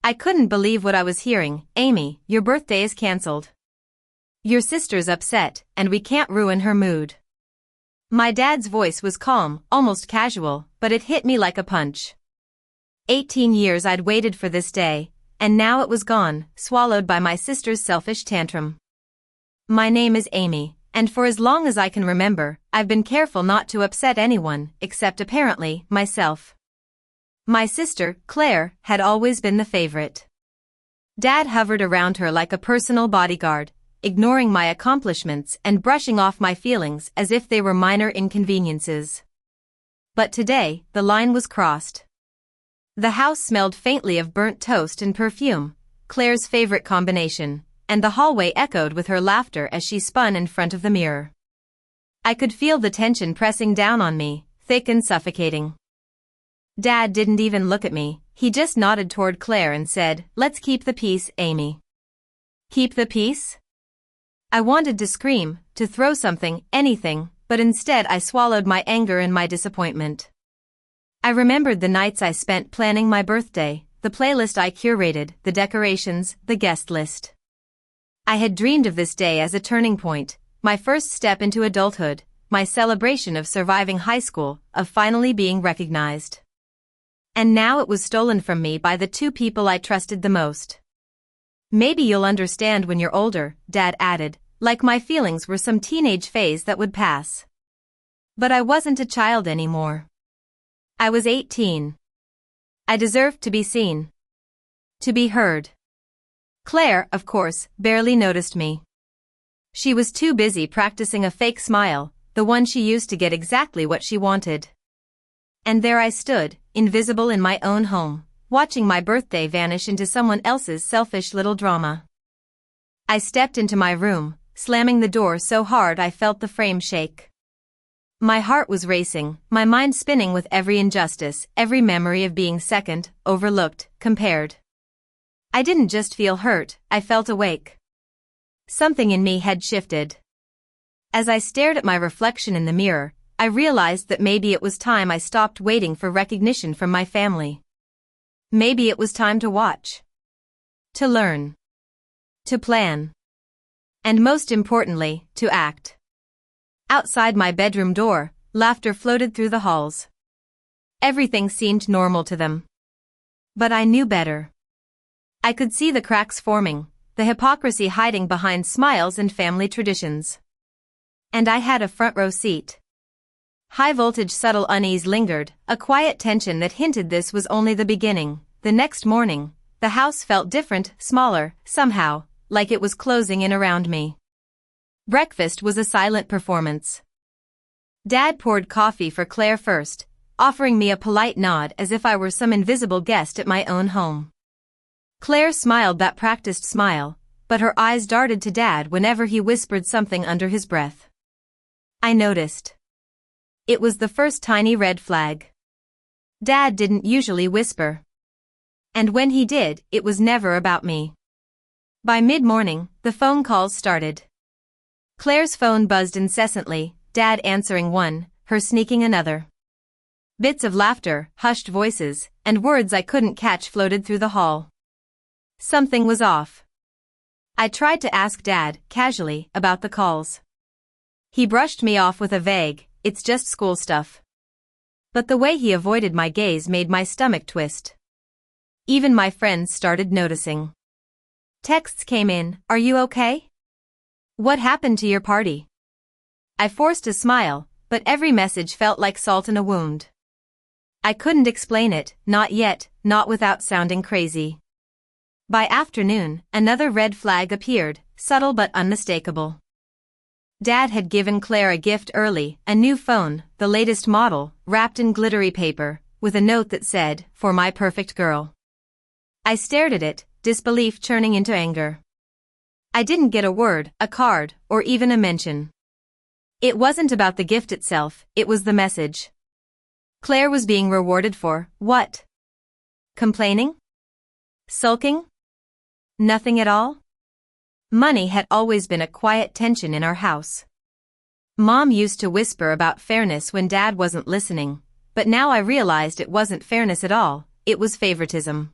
I couldn't believe what I was hearing. Amy, your birthday is cancelled. Your sister's upset, and we can't ruin her mood. My dad's voice was calm, almost casual, but it hit me like a punch. 18 years I'd waited for this day, and now it was gone, swallowed by my sister's selfish tantrum. My name is Amy, and for as long as I can remember, I've been careful not to upset anyone, except apparently, myself. My sister, Claire, had always been the favorite. Dad hovered around her like a personal bodyguard, ignoring my accomplishments and brushing off my feelings as if they were minor inconveniences. But today, the line was crossed. The house smelled faintly of burnt toast and perfume, Claire's favorite combination, and the hallway echoed with her laughter as she spun in front of the mirror. I could feel the tension pressing down on me, thick and suffocating. Dad didn't even look at me, he just nodded toward Claire and said, "Let's keep the peace, Amy." Keep the peace? I wanted to scream, to throw something, anything, but instead I swallowed my anger and my disappointment. I remembered the nights I spent planning my birthday, the playlist I curated, the decorations, the guest list. I had dreamed of this day as a turning point, my first step into adulthood, my celebration of surviving high school, of finally being recognized. And now it was stolen from me by the two people I trusted the most. "Maybe you'll understand when you're older," Dad added, like my feelings were some teenage phase that would pass. But I wasn't a child anymore. I was 18. I deserved to be seen. To be heard. Claire, of course, barely noticed me. She was too busy practicing a fake smile, the one she used to get exactly what she wanted. And there I stood, invisible in my own home, watching my birthday vanish into someone else's selfish little drama. I stepped into my room, slamming the door so hard I felt the frame shake. My heart was racing, my mind spinning with every injustice, every memory of being second, overlooked, compared. I didn't just feel hurt, I felt awake. Something in me had shifted. As I stared at my reflection in the mirror, I realized that maybe it was time I stopped waiting for recognition from my family. Maybe it was time to watch. To learn. To plan. And most importantly, to act. Outside my bedroom door, laughter floated through the halls. Everything seemed normal to them. But I knew better. I could see the cracks forming, the hypocrisy hiding behind smiles and family traditions. And I had a front row seat. High-voltage subtle unease lingered, a quiet tension that hinted this was only the beginning. The next morning, the house felt different, smaller, somehow, like it was closing in around me. Breakfast was a silent performance. Dad poured coffee for Claire first, offering me a polite nod as if I were some invisible guest at my own home. Claire smiled that practiced smile, but her eyes darted to Dad whenever he whispered something under his breath. I noticed. It was the first tiny red flag. Dad didn't usually whisper. And when he did, it was never about me. By mid-morning, the phone calls started. Claire's phone buzzed incessantly, Dad answering one, her sneaking another. Bits of laughter, hushed voices, and words I couldn't catch floated through the hall. Something was off. I tried to ask Dad, casually, about the calls. He brushed me off with a vague, "It's just school stuff." But the way he avoided my gaze made my stomach twist. Even my friends started noticing. Texts came in, "Are you okay? What happened to your party?" I forced a smile, but every message felt like salt in a wound. I couldn't explain it, not yet, not without sounding crazy. By afternoon, another red flag appeared, subtle but unmistakable. Dad had given Claire a gift early, a new phone, the latest model, wrapped in glittery paper, with a note that said, "For my perfect girl." I stared at it, disbelief churning into anger. I didn't get a word, a card, or even a mention. It wasn't about the gift itself, it was the message. Claire was being rewarded for, what? Complaining? Sulking? Nothing at all? Money had always been a quiet tension in our house. Mom used to whisper about fairness when Dad wasn't listening, but now I realized it wasn't fairness at all, it was favoritism.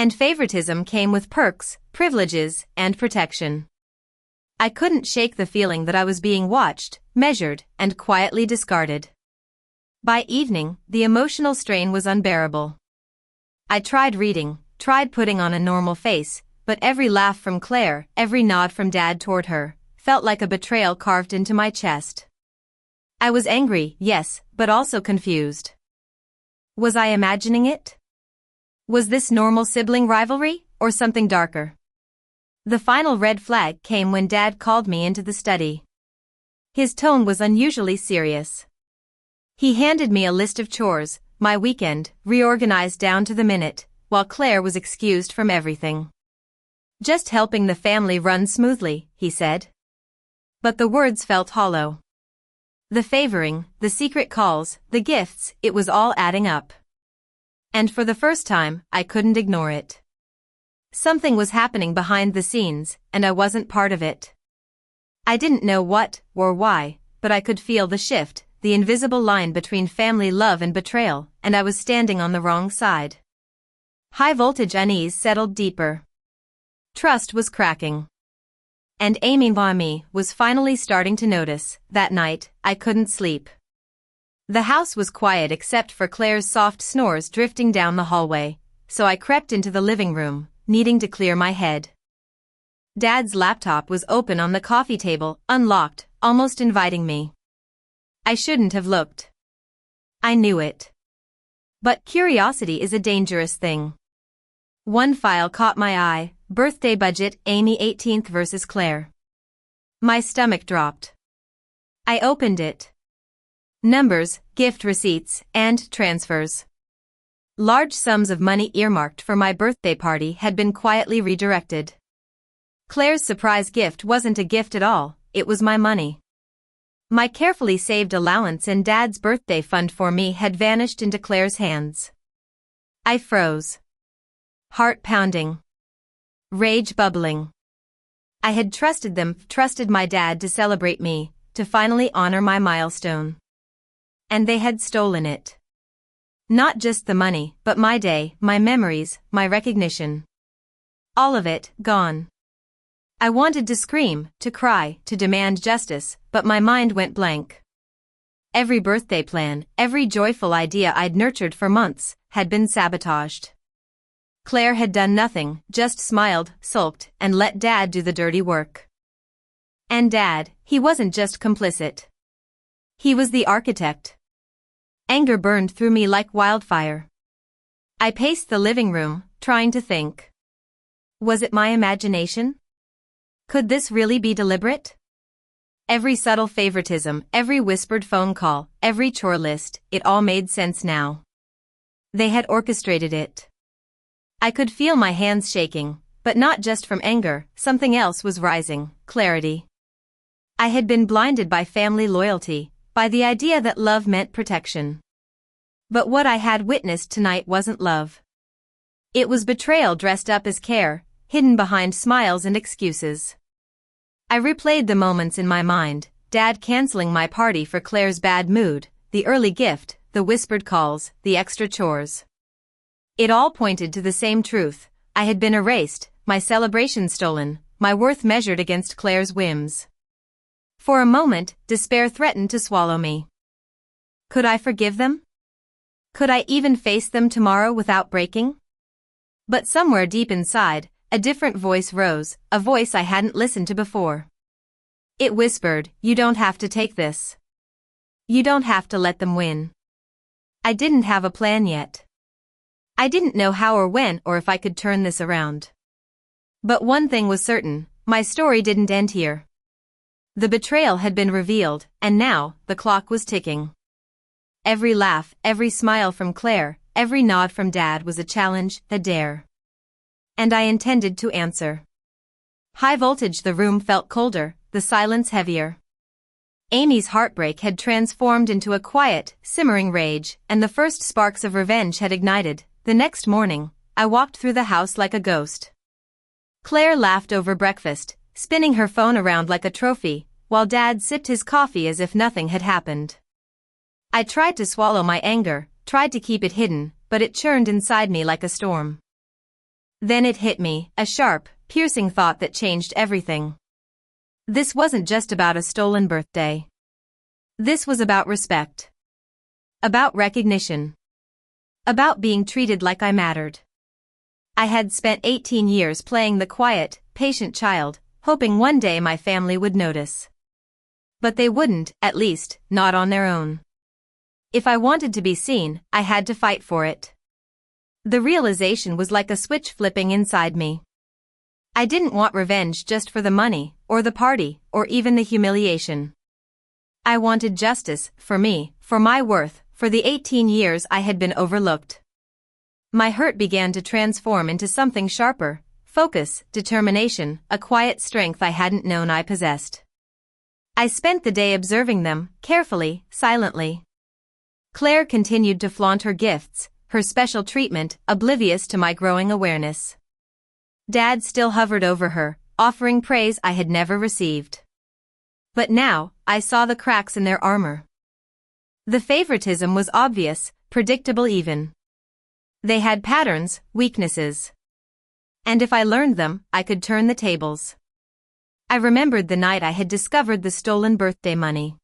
And favoritism came with perks, privileges, and protection. I couldn't shake the feeling that I was being watched, measured, and quietly discarded. By evening, the emotional strain was unbearable. I tried reading, tried putting on a normal face, but every laugh from Claire, every nod from Dad toward her, felt like a betrayal carved into my chest. I was angry, yes, but also confused. Was I imagining it? Was this normal sibling rivalry, or something darker? The final red flag came when Dad called me into the study. His tone was unusually serious. He handed me a list of chores, my weekend, reorganized down to the minute, while Claire was excused from everything. Just helping the family run smoothly, he said. But the words felt hollow. The favoring, the secret calls, the gifts, it was all adding up. And for the first time, I couldn't ignore it. Something was happening behind the scenes, and I wasn't part of it. I didn't know what, or why, but I could feel the shift, the invisible line between family love and betrayal, and I was standing on the wrong side. High-voltage unease settled deeper. Trust was cracking. And Amy Vami was finally starting to notice. That night, I couldn't sleep. The house was quiet except for Claire's soft snores drifting down the hallway, so I crept into the living room, needing to clear my head. Dad's laptop was open on the coffee table, unlocked, almost inviting me. I shouldn't have looked. I knew it. But curiosity is a dangerous thing. One file caught my eye: birthday budget, Amy 18th versus Claire. My stomach dropped. I opened it. Numbers, gift receipts, and transfers. Large sums of money earmarked for my birthday party had been quietly redirected. Claire's surprise gift wasn't a gift at all, it was my money. My carefully saved allowance and Dad's birthday fund for me had vanished into Claire's hands. I froze. Heart pounding. Rage bubbling. I had trusted them, trusted my dad to celebrate me, to finally honor my milestone. And they had stolen it. Not just the money, but my day, my memories, my recognition. All of it, gone. I wanted to scream, to cry, to demand justice, but my mind went blank. Every birthday plan, every joyful idea I'd nurtured for months, had been sabotaged. Claire had done nothing, just smiled, sulked, and let Dad do the dirty work. And Dad, he wasn't just complicit. He was the architect. Anger burned through me like wildfire. I paced the living room, trying to think. Was it my imagination? Could this really be deliberate? Every subtle favoritism, every whispered phone call, every chore list, it all made sense now. They had orchestrated it. I could feel my hands shaking, but not just from anger, something else was rising: clarity. I had been blinded by family loyalty, by the idea that love meant protection. But what I had witnessed tonight wasn't love. It was betrayal dressed up as care, hidden behind smiles and excuses. I replayed the moments in my mind: Dad canceling my party for Claire's bad mood, the early gift, the whispered calls, the extra chores. It all pointed to the same truth: I had been erased, my celebration stolen, my worth measured against Claire's whims. For a moment, despair threatened to swallow me. Could I forgive them? Could I even face them tomorrow without breaking? But somewhere deep inside, a different voice rose, a voice I hadn't listened to before. It whispered, "You don't have to take this. You don't have to let them win." I didn't have a plan yet. I didn't know how or when or if I could turn this around. But one thing was certain: my story didn't end here. The betrayal had been revealed, and now, the clock was ticking. Every laugh, every smile from Claire, every nod from Dad was a challenge, a dare. And I intended to answer. High voltage. The room felt colder, the silence heavier. Amy's heartbreak had transformed into a quiet, simmering rage, and the first sparks of revenge had ignited. The next morning, I walked through the house like a ghost. Claire laughed over breakfast, spinning her phone around like a trophy, while Dad sipped his coffee as if nothing had happened. I tried to swallow my anger, tried to keep it hidden, but it churned inside me like a storm. Then it hit me, a sharp, piercing thought that changed everything. This wasn't just about a stolen birthday. This was about respect. About recognition. About being treated like I mattered. I had spent 18 years playing the quiet, patient child, hoping one day my family would notice. But they wouldn't, at least, not on their own. If I wanted to be seen, I had to fight for it. The realization was like a switch flipping inside me. I didn't want revenge just for the money, or the party, or even the humiliation. I wanted justice, for me, for my worth, for the 18 years I had been overlooked. My hurt began to transform into something sharper, focus, determination, a quiet strength I hadn't known I possessed. I spent the day observing them, carefully, silently. Claire continued to flaunt her gifts, her special treatment, oblivious to my growing awareness. Dad still hovered over her, offering praise I had never received. But now, I saw the cracks in their armor. The favoritism was obvious, predictable even. They had patterns, weaknesses. And if I learned them, I could turn the tables. I remembered the night I had discovered the stolen birthday money.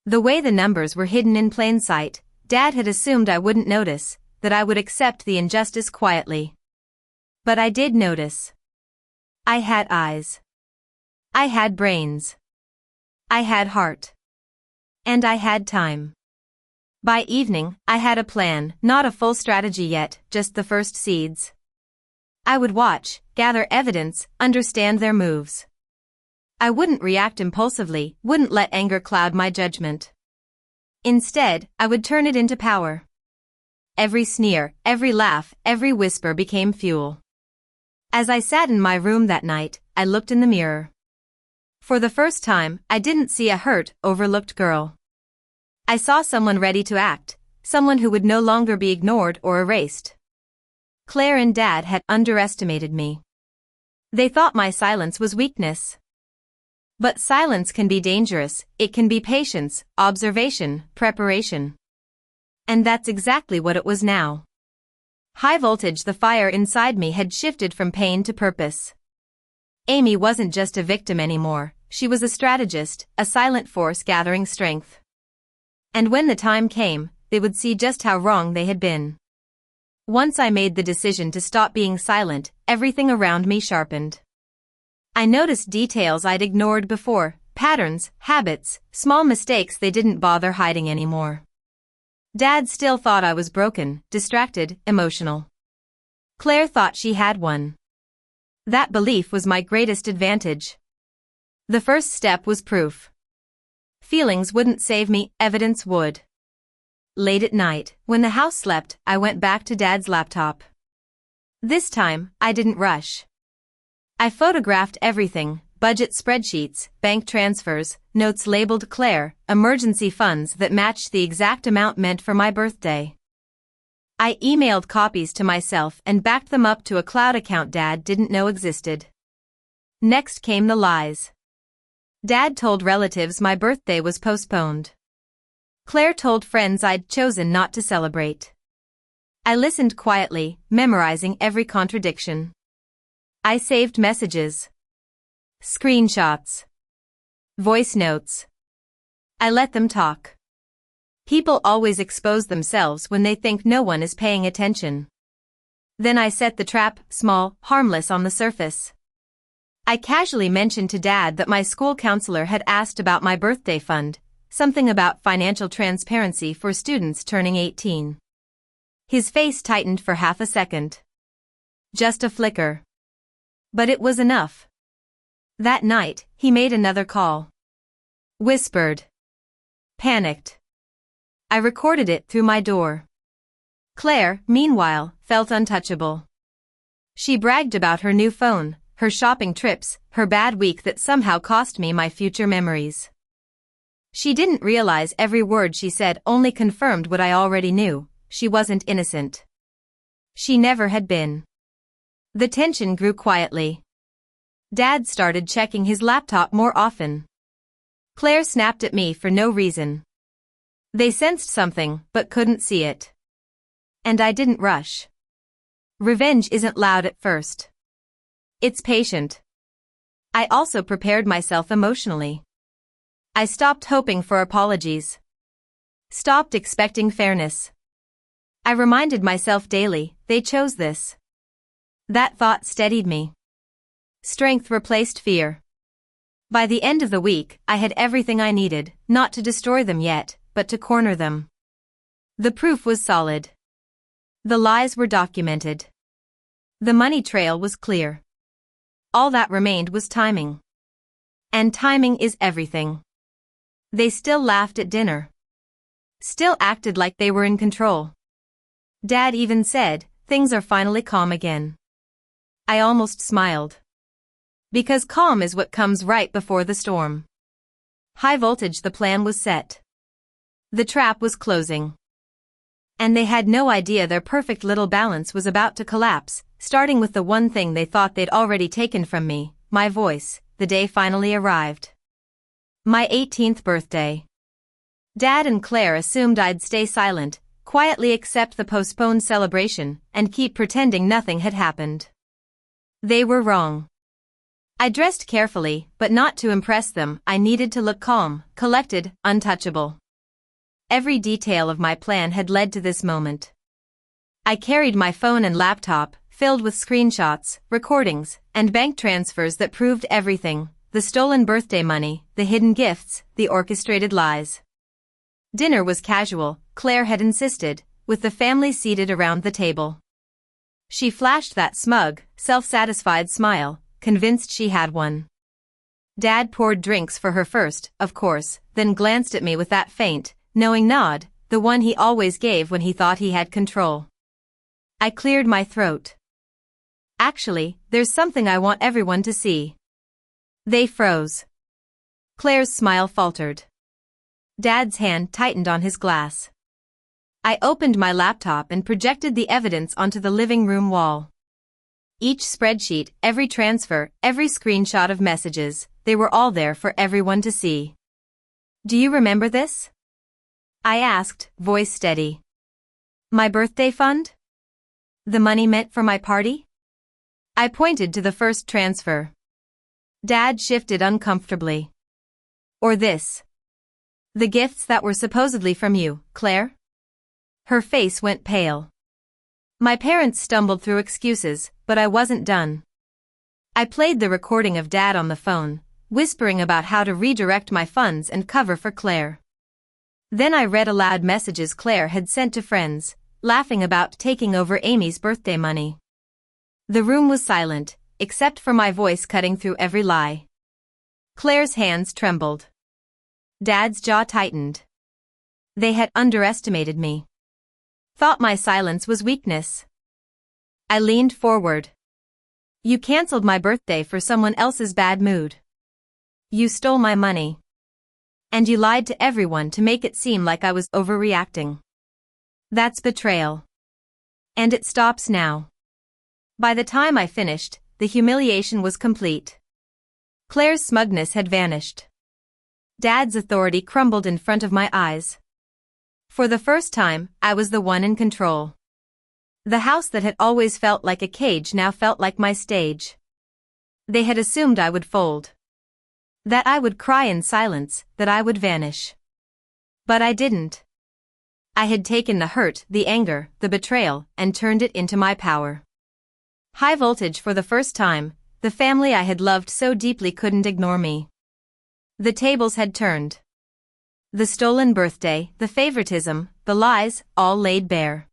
The way the numbers were hidden in plain sight, Dad had assumed I wouldn't notice, that I would accept the injustice quietly. But I did notice. I had eyes. I had brains. I had heart. And I had time. By evening, I had a plan, not a full strategy yet, just the first seeds. I would watch, gather evidence, understand their moves. I wouldn't react impulsively, wouldn't let anger cloud my judgment. Instead, I would turn it into power. Every sneer, every laugh, every whisper became fuel. As I sat in my room that night, I looked in the mirror. For the first time, I didn't see a hurt, overlooked girl. I saw someone ready to act, someone who would no longer be ignored or erased. Claire and Dad had underestimated me. They thought my silence was weakness. But silence can be dangerous, it can be patience, observation, preparation. And that's exactly what it was now. High voltage, the fire inside me had shifted from pain to purpose. Amy wasn't just a victim anymore, she was a strategist, a silent force gathering strength. And when the time came, they would see just how wrong they had been. Once I made the decision to stop being silent, everything around me sharpened. I noticed details I'd ignored before, patterns, habits, small mistakes they didn't bother hiding anymore. Dad still thought I was broken, distracted, emotional. Claire thought she had one. That belief was my greatest advantage. The first step was proof. Feelings wouldn't save me, evidence would. Late at night, when the house slept, I went back to Dad's laptop. This time, I didn't rush. I photographed everything, budget spreadsheets, bank transfers, notes labeled Claire, emergency funds that matched the exact amount meant for my birthday. I emailed copies to myself and backed them up to a cloud account Dad didn't know existed. Next came the lies. Dad told relatives my birthday was postponed. Claire told friends I'd chosen not to celebrate. I listened quietly, memorizing every contradiction. I saved messages. Screenshots. Voice notes. I let them talk. People always expose themselves when they think no one is paying attention. Then I set the trap, small, harmless on the surface. I casually mentioned to Dad that my school counselor had asked about my birthday fund, something about financial transparency for students turning 18. His face tightened for half a second. Just a flicker. But it was enough. That night, he made another call. Whispered. Panicked. I recorded it through my door. Claire, meanwhile, felt untouchable. She bragged about her new phone, her shopping trips, her bad week that somehow cost me my future memories. She didn't realize every word she said only confirmed what I already knew, she wasn't innocent. She never had been. The tension grew quietly. Dad started checking his laptop more often. Claire snapped at me for no reason. They sensed something, but couldn't see it. And I didn't rush. Revenge isn't loud at first. It's patient. I also prepared myself emotionally. I stopped hoping for apologies. Stopped expecting fairness. I reminded myself daily, they chose this. That thought steadied me. Strength replaced fear. By the end of the week, I had everything I needed, not to destroy them yet, but to corner them. The proof was solid. The lies were documented. The money trail was clear. All that remained was timing. And timing is everything. They still laughed at dinner. Still acted like they were in control. Dad even said, things are finally calm again. I almost smiled. Because calm is what comes right before the storm. High voltage, the plan was set. The trap was closing. And they had no idea their perfect little balance was about to collapse, starting with the one thing they thought they'd already taken from me, my voice. The day finally arrived. My 18th birthday. Dad and Claire assumed I'd stay silent, quietly accept the postponed celebration, and keep pretending nothing had happened. They were wrong. I dressed carefully, but not to impress them. I needed to look calm, collected, untouchable. Every detail of my plan had led to this moment. I carried my phone and laptop, filled with screenshots, recordings, and bank transfers that proved everything: the stolen birthday money, the hidden gifts, the orchestrated lies. Dinner was casual, Claire had insisted, with the family seated around the table. She flashed that smug, self-satisfied smile, convinced she had one. Dad poured drinks for her first, of course, then glanced at me with that faint, knowing nod, the one he always gave when he thought he had control. I cleared my throat. Actually, there's something I want everyone to see. They froze. Claire's smile faltered. Dad's hand tightened on his glass. I opened my laptop and projected the evidence onto the living room wall. Each spreadsheet, every transfer, every screenshot of messages, they were all there for everyone to see. Do you remember this? I asked, voice steady. My birthday fund? The money meant for my party? I pointed to the first transfer. Dad shifted uncomfortably. Or this. The gifts that were supposedly from you, Claire? Her face went pale. My parents stumbled through excuses, but I wasn't done. I played the recording of Dad on the phone, whispering about how to redirect my funds and cover for Claire. Then I read aloud messages Claire had sent to friends, laughing about taking over Amy's birthday money. The room was silent, except for my voice cutting through every lie. Claire's hands trembled. Dad's jaw tightened. They had underestimated me. Thought my silence was weakness. I leaned forward. You canceled my birthday for someone else's bad mood. You stole my money. And you lied to everyone to make it seem like I was overreacting. That's betrayal. And it stops now. By the time I finished, the humiliation was complete. Claire's smugness had vanished. Dad's authority crumbled in front of my eyes. For the first time, I was the one in control. The house that had always felt like a cage now felt like my stage. They had assumed I would fold. That I would cry in silence, that I would vanish. But I didn't. I had taken the hurt, the anger, the betrayal, and turned it into my power. High voltage for the first time, the family I had loved so deeply couldn't ignore me. The tables had turned. The stolen birthday, the favoritism, the lies, all laid bare.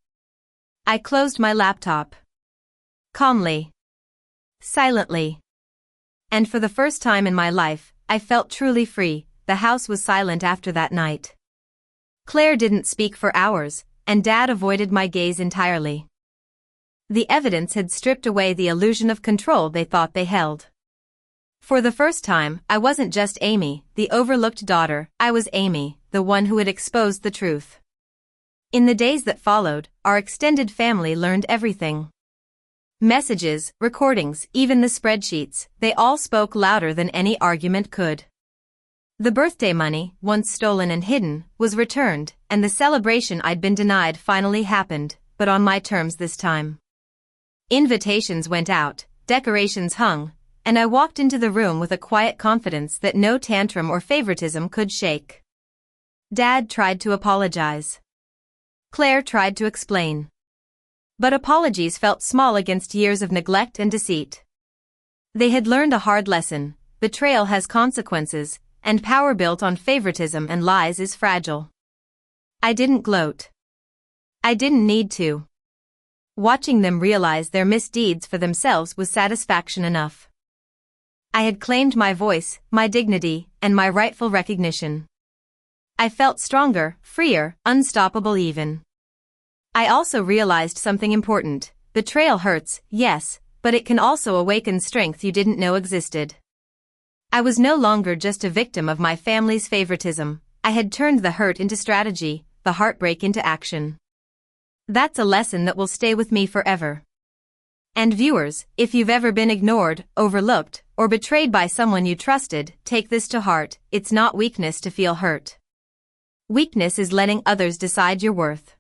I closed my laptop. Calmly. Silently. And for the first time in my life, I felt truly free. The house was silent after that night. Claire didn't speak for hours, and Dad avoided my gaze entirely. The evidence had stripped away the illusion of control they thought they held. For the first time, I wasn't just Amy, the overlooked daughter, I was Amy, the one who had exposed the truth. In the days that followed, our extended family learned everything. Messages, recordings, even the spreadsheets, they all spoke louder than any argument could. The birthday money, once stolen and hidden, was returned, and the celebration I'd been denied finally happened, but on my terms this time. Invitations went out, decorations hung, and I walked into the room with a quiet confidence that no tantrum or favoritism could shake. Dad tried to apologize. Claire tried to explain. But apologies felt small against years of neglect and deceit. They had learned a hard lesson: betrayal has consequences, and power built on favoritism and lies is fragile. I didn't gloat. I didn't need to. Watching them realize their misdeeds for themselves was satisfaction enough. I had claimed my voice, my dignity, and my rightful recognition. I felt stronger, freer, unstoppable even. I also realized something important: betrayal hurts, yes, but it can also awaken strength you didn't know existed. I was no longer just a victim of my family's favoritism. I had turned the hurt into strategy, the heartbreak into action. That's a lesson that will stay with me forever. And viewers, if you've ever been ignored, overlooked, or betrayed by someone you trusted, take this to heart: it's not weakness to feel hurt. Weakness is letting others decide your worth.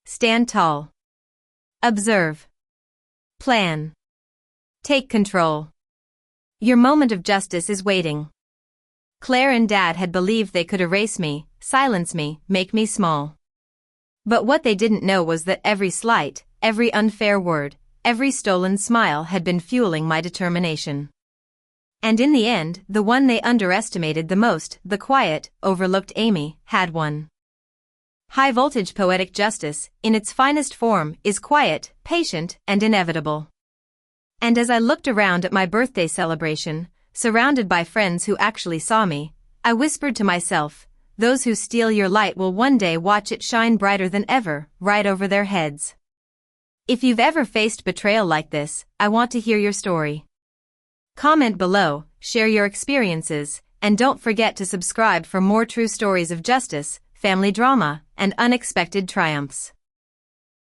Stand tall. Observe. Plan. Take control. Your moment of justice is waiting. Claire and Dad had believed they could erase me, silence me, make me small. But what they didn't know was that every slight, every unfair word, every stolen smile had been fueling my determination. And in the end, the one they underestimated the most, the quiet, overlooked Amy, had won. High-voltage poetic justice, in its finest form, is quiet, patient, and inevitable. And as I looked around at my birthday celebration, surrounded by friends who actually saw me, I whispered to myself, those who steal your light will one day watch it shine brighter than ever, right over their heads. If you've ever faced betrayal like this, I want to hear your story. Comment below, share your experiences, and don't forget to subscribe for more true stories of justice, family drama, and unexpected triumphs.